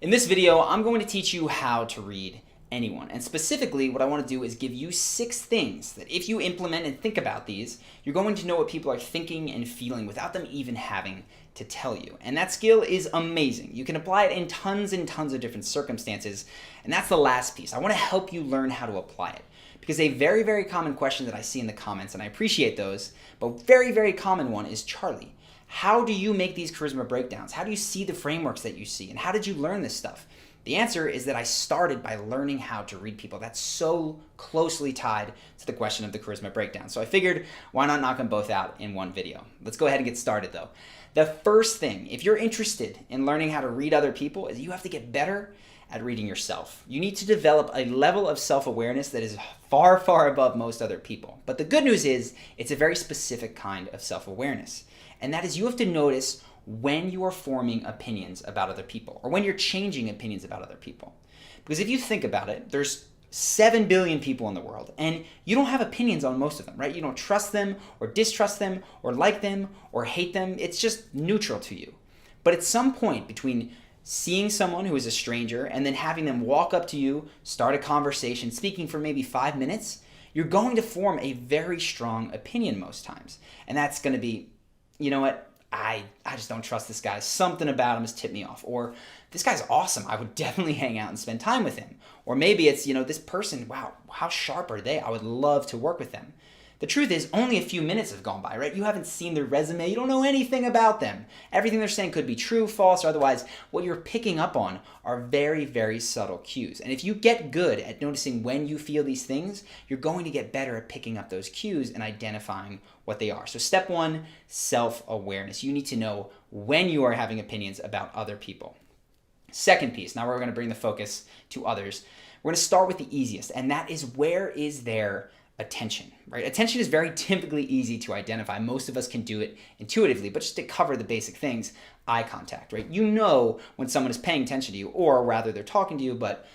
In this video, I'm going to teach you how to read anyone. And specifically, what I want to do is give you 6 things that if you implement and think about these, you're going to know what people are thinking and feeling without them even having to tell you. And that skill is amazing. You can apply it in tons and tons of different circumstances. And that's the last piece. I want to help you learn how to apply it. Because a very, very common question that I see in the comments, and I appreciate those, but very, very common one is, Charlie, how do you make these charisma breakdowns? How do you see the frameworks that you see? And how did you learn this stuff? The answer is that I started by learning how to read people. That's so closely tied to the question of the charisma breakdown. So I figured, why not knock them both out in one video? Let's go ahead and get started though. The first thing, if you're interested in learning how to read other people, is you have to get better at reading yourself. You need to develop a level of self-awareness that is far, far above most other people. But the good news is, it's a very specific kind of self-awareness. And that is, you have to notice when you are forming opinions about other people, or when you're changing opinions about other people. Because if you think about it, there's 7 billion people in the world, and you don't have opinions on most of them, right? You don't trust them, or distrust them, or like them, or hate them. It's just neutral to you. But at some point between seeing someone who is a stranger and then having them walk up to you, start a conversation, speaking for maybe 5 minutes, you're going to form a very strong opinion most times. And that's going to be, you know what, I just don't trust this guy. Something about him has tipped me off. Or this guy's awesome. I would definitely hang out and spend time with him. Or maybe it's, this person, wow, how sharp are they? I would love to work with them. The truth is, only a few minutes have gone by, right? You haven't seen their resume. You don't know anything about them. Everything they're saying could be true, false, or otherwise. What you're picking up on are very, very subtle cues. And if you get good at noticing when you feel these things, you're going to get better at picking up those cues and identifying what they are. So step 1, self-awareness. You need to know when you are having opinions about other people. Second piece, now we're going to bring the focus to others. We're going to start with the easiest, and that is, where is their attention, right? Attention is very typically easy to identify. Most of us can do it intuitively, but just to cover the basic things, eye contact, right? You know when someone is paying attention to you, or rather they're talking to you, but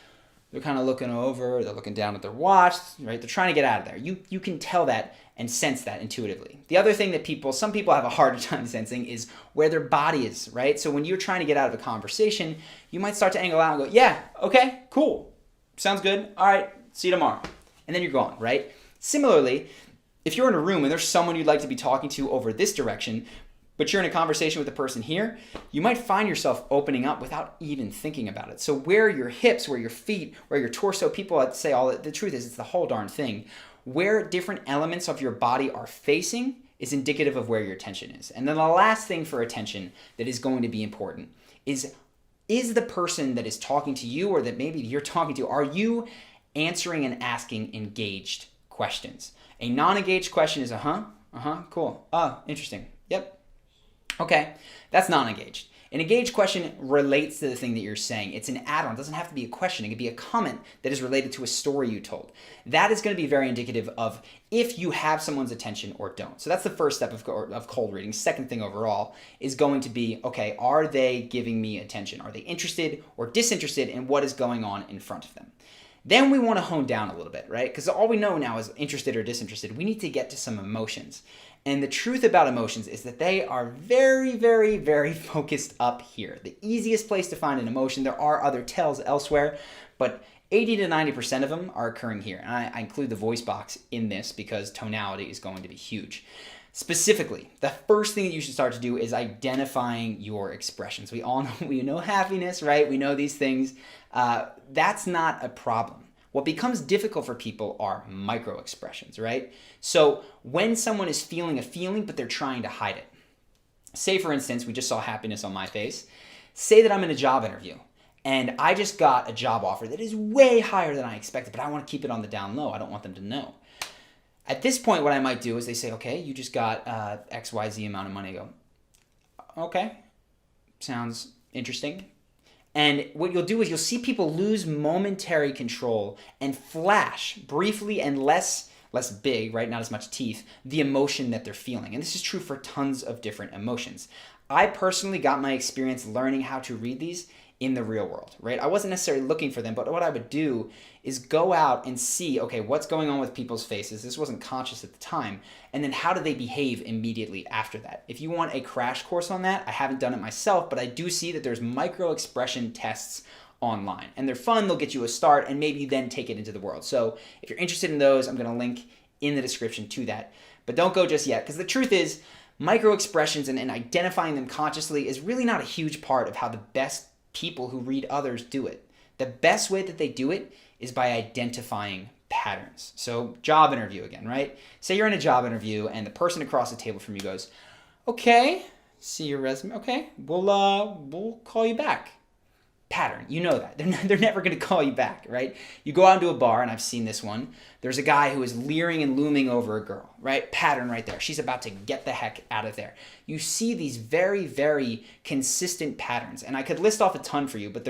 they're kind of looking over, they're looking down at their watch, right? They're trying to get out of there. You can tell that and sense that intuitively. The other thing that some people have a harder time sensing is where their body is, right? So when you're trying to get out of a conversation, you might start to angle out and go, yeah, okay, cool, sounds good, all right, see you tomorrow. And then you're gone, right? Similarly, if you're in a room and there's someone you'd like to be talking to over this direction, but you're in a conversation with the person here, you might find yourself opening up without even thinking about it. So where your hips, where your feet, where your torso, people say all that, the truth is it's the whole darn thing. Where different elements of your body are facing is indicative of where your attention is. And then the last thing for attention that is going to be important is the person that is talking to you, or that maybe you're talking to, are you answering and asking engaged questions? A non-engaged question is cool, interesting, yep, okay, that's non-engaged. An engaged question relates to the thing that you're saying. It's an add-on. It doesn't have to be a question. It could be a comment that is related to a story you told. That is going to be very indicative of if you have someone's attention or don't. So that's the first step of cold reading. Second thing overall is going to be, okay, are they giving me attention? Are they interested or disinterested in what is going on in front of them? Then we want to hone down a little bit, right? Because all we know now is interested or disinterested. We need to get to some emotions. And the truth about emotions is that they are very, very, very focused up here. The easiest place to find an emotion, there are other tells elsewhere, but 80 to 90% of them are occurring here. And I include the voice box in this because tonality is going to be huge. Specifically, the first thing that you should start to do is identifying your expressions. We all know, we know happiness, right? We know these things. That's not a problem. What becomes difficult for people are micro expressions, right? So when someone is feeling a feeling, but they're trying to hide it. Say, for instance, we just saw happiness on my face. Say that I'm in a job interview and I just got a job offer that is way higher than I expected, but I want to keep it on the down low. I don't want them to know. At this point, what I might do is they say, okay, you just got XYZ amount of money. I go, okay, sounds interesting. And what you'll do is you'll see people lose momentary control and flash briefly and less big, right? Not as much teeth, the emotion that they're feeling. And this is true for tons of different emotions. I personally got my experience learning how to read these in the real world, right? I wasn't necessarily looking for them, but what I would do is go out and see, okay, what's going on with people's faces? This wasn't conscious at the time. And then how do they behave immediately after that? If you want a crash course on that, I haven't done it myself, but I do see that there's micro expression tests online, and they're fun. They'll get you a start, and maybe you then take it into the world. So if you're interested in those, I'm going to link in the description to that. But don't go just yet, because the truth is, micro expressions and identifying them consciously is really not a huge part of how the best people who read others do it. The best way that they do it is by identifying patterns. So job interview again, right? Say you're in a job interview and the person across the table from you goes, okay, see your resume. Okay, we'll call you back. Pattern, you know that. They're never going to call you back, right? You go out into a bar, and I've seen this one. There's a guy who is leering and looming over a girl, right? Pattern right there. She's about to get the heck out of there. You see these very, very consistent patterns, and I could list off a ton for you, but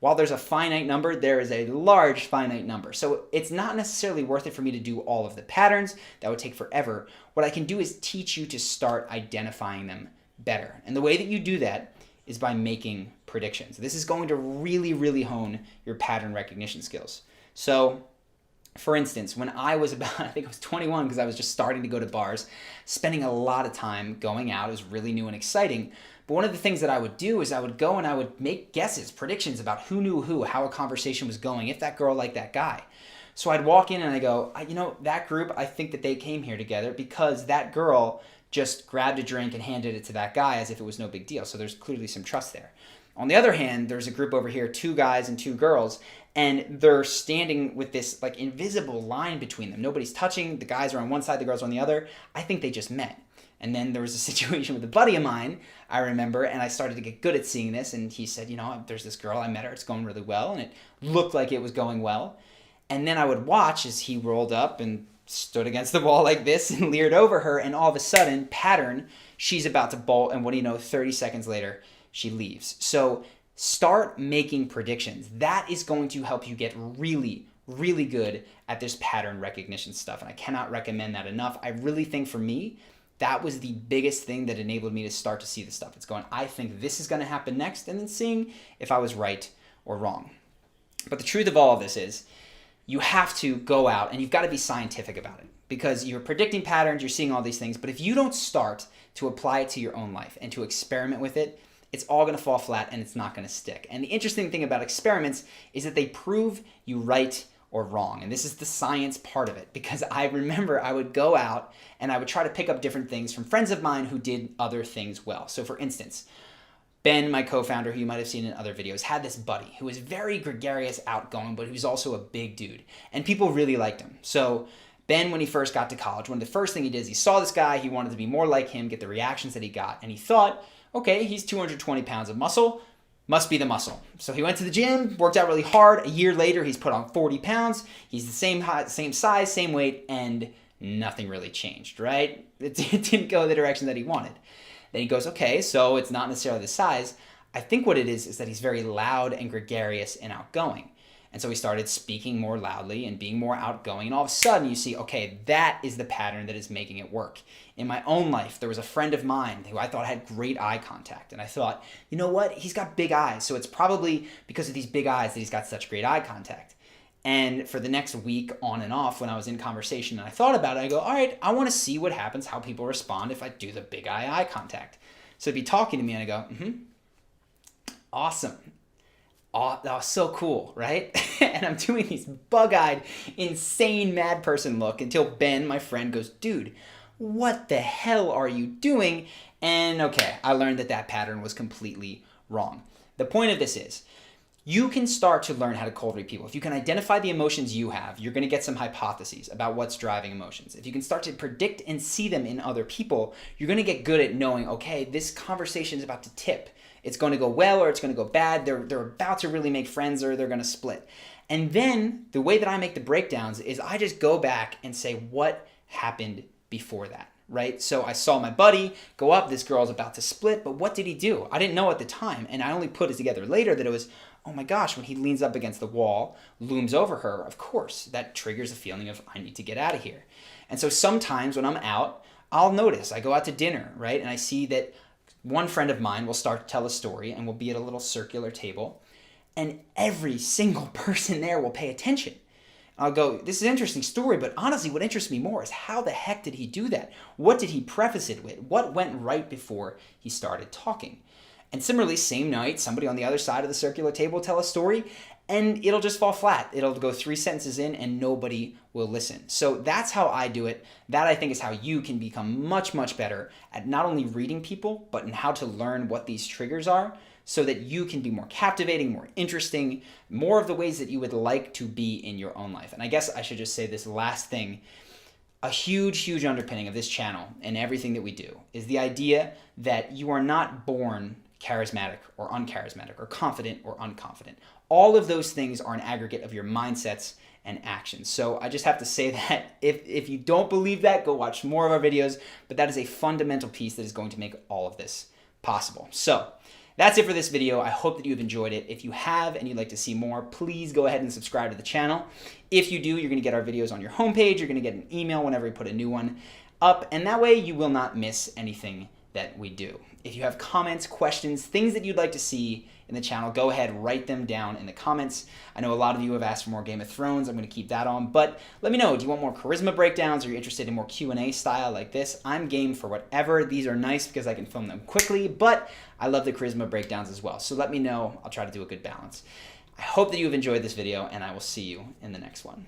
while there's a finite number, there is a large finite number. So it's not necessarily worth it for me to do all of the patterns. That would take forever. What I can do is teach you to start identifying them better. And the way that you do that is by making predictions. This is going to really, really hone your pattern recognition skills. So, for instance, when I was about, I think I was 21, because I was just starting to go to bars, spending a lot of time going out. It was really new and exciting. But one of the things that I would do is I would go and I would make guesses, predictions about who knew who, how a conversation was going, if that girl liked that guy. So I'd walk in and I go, that group, I think that they came here together because that girl just grabbed a drink and handed it to that guy as if it was no big deal. So there's clearly some trust there. On the other hand, there's a group over here, 2 guys and 2 girls, and they're standing with this like invisible line between them. Nobody's touching. The guys are on one side, the girls are on the other. I think they just met. And then there was a situation with a buddy of mine, I remember, and I started to get good at seeing this. And he said, there's this girl, I met her, it's going really well. And it looked like it was going well. And then I would watch as he rolled up and stood against the wall like this and leered over her, and all of a sudden, pattern, she's about to bolt, and what do you know, 30 seconds later, she leaves. So start making predictions. That is going to help you get really, really good at this pattern recognition stuff, and I cannot recommend that enough. I really think for me, that was the biggest thing that enabled me to start to see the stuff. It's going, I think this is going to happen next, and then seeing if I was right or wrong. But the truth of all of this is, you have to go out and you've got to be scientific about it, because you're predicting patterns, you're seeing all these things, but if you don't start to apply it to your own life and to experiment with it, it's all going to fall flat and it's not going to stick. And the interesting thing about experiments is that they prove you right or wrong. And this is the science part of it, because I remember I would go out and I would try to pick up different things from friends of mine who did other things well. So for instance, Ben, my co-founder, who you might have seen in other videos, had this buddy who was very gregarious, outgoing, but he was also a big dude. And people really liked him. So Ben, when he first got to college, one of the first things he did is he saw this guy, he wanted to be more like him, get the reactions that he got, and he thought, okay, he's 220 pounds of muscle, must be the muscle. So he went to the gym, worked out really hard. A year later, he's put on 40 pounds. He's the same height, same size, same weight, and nothing really changed, right? It didn't go the direction that he wanted. Then he goes, okay, so it's not necessarily the size. I think what it is that he's very loud and gregarious and outgoing. And so he started speaking more loudly and being more outgoing. And all of a sudden you see, okay, that is the pattern that is making it work. In my own life, there was a friend of mine who I thought had great eye contact. And I thought, you know what? He's got big eyes. So it's probably because of these big eyes that he's got such great eye contact. And for the next week on and off, when I was in conversation and I thought about it, I go, all right, I want to see what happens, how people respond if I do the big eye contact. So he'd be talking to me and I go, awesome. Oh, that was so cool, right? And I'm doing these bug-eyed, insane mad person look until Ben, my friend, goes, dude, what the hell are you doing? And okay, I learned that pattern was completely wrong. The point of this is, you can start to learn how to cold read people. If you can identify the emotions you have, you're going to get some hypotheses about what's driving emotions. If you can start to predict and see them in other people, you're going to get good at knowing, okay, this conversation is about to tip. It's going to go well or it's going to go bad. They're about to really make friends or they're going to split. And then the way that I make the breakdowns is I just go back and say what happened before that, right? So I saw my buddy go up, this girl's about to split, but what did he do? I didn't know at the time, and I only put it together later that it was, oh my gosh, when he leans up against the wall, looms over her, of course, that triggers a feeling of I need to get out of here. And so sometimes when I'm out, I'll notice, I go out to dinner, right? And I see that one friend of mine will start to tell a story and we'll be at a little circular table. and every single person there will pay attention. I'll go, this is an interesting story, but honestly, what interests me more is how the heck did he do that? What did he preface it with? What went right before he started talking? And similarly, same night, somebody on the other side of the circular table will tell a story, and it'll just fall flat. It'll go 3 sentences in, and nobody will listen. So that's how I do it. That, I think, is how you can become much, much better at not only reading people, but in how to learn what these triggers are, so that you can be more captivating, more interesting, more of the ways that you would like to be in your own life. And I guess I should just say this last thing. A huge, huge underpinning of this channel and everything that we do is the idea that you are not born charismatic or uncharismatic or confident or unconfident. All of those things are an aggregate of your mindsets and actions. So I just have to say that if you don't believe that, go watch more of our videos, but that is a fundamental piece that is going to make all of this possible. So that's it for this video. I hope that you've enjoyed it. If you have and you'd like to see more, please go ahead and subscribe to the channel. If you do, you're going to get our videos on your homepage. You're going to get an email whenever we put a new one up, and that way you will not miss anything that we do. If you have comments, questions, things that you'd like to see in the channel, go ahead, write them down in the comments. I know a lot of you have asked for more Game of Thrones. I'm going to keep that on, but let me know. Do you want more charisma breakdowns? Are you interested in more Q&A style like this? I'm game for whatever. These are nice because I can film them quickly, but I love the charisma breakdowns as well. So let me know. I'll try to do a good balance. I hope that you have enjoyed this video, and I will see you in the next one.